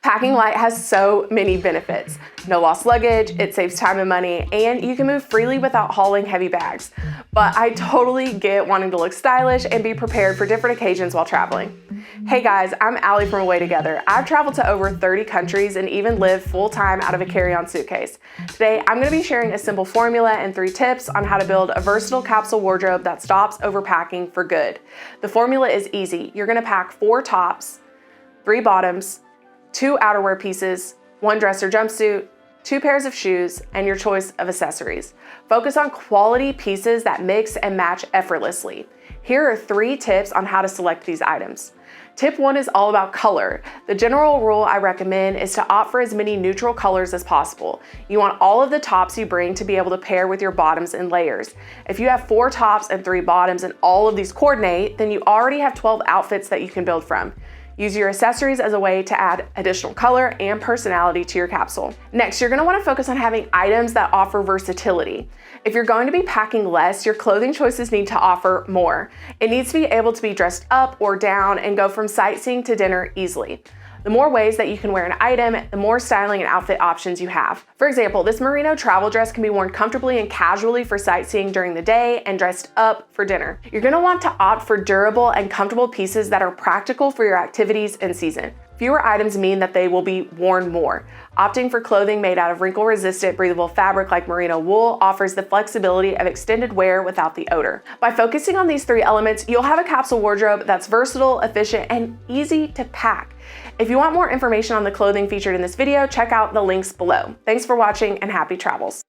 Packing light has so many benefits. No lost luggage, it saves time and money, and you can move freely without hauling heavy bags. But I totally get wanting to look stylish and be prepared for different occasions while traveling. Hey guys, I'm Allie from Away Together. I've traveled to over 30 countries and even lived full-time out of a carry-on suitcase. Today, I'm going to be sharing a simple formula and 3 tips on how to build a versatile capsule wardrobe that stops overpacking for good. The formula is easy. You're going to pack 4 tops, 3 bottoms, 2 outerwear pieces, 1 dress or jumpsuit, 2 pairs of shoes, and your choice of accessories. Focus on quality pieces that mix and match effortlessly. Here are 3 tips on how to select these items. Tip 1 is all about color. The general rule I recommend is to opt for as many neutral colors as possible. You want all of the tops you bring to be able to pair with your bottoms in layers. If you have 4 tops and 3 bottoms and all of these coordinate, then you already have 12 outfits that you can build from. Use your accessories as a way to add additional color and personality to your capsule. Next, you're going to want to focus on having items that offer versatility. If you're going to be packing less, your clothing choices need to offer more. It needs to be able to be dressed up or down and go from sightseeing to dinner easily. The more ways that you can wear an item, the more styling and outfit options you have. For example, this merino travel dress can be worn comfortably and casually for sightseeing during the day and dressed up for dinner. You're going to want to opt for durable and comfortable pieces that are practical for your activities and season. Fewer items mean that they will be worn more. Opting for clothing made out of wrinkle-resistant, breathable fabric like merino wool offers the flexibility of extended wear without the odor. By focusing on these 3 elements, you'll have a capsule wardrobe that's versatile, efficient, and easy to pack. If you want more information on the clothing featured in this video, check out the links below. Thanks for watching and happy travels.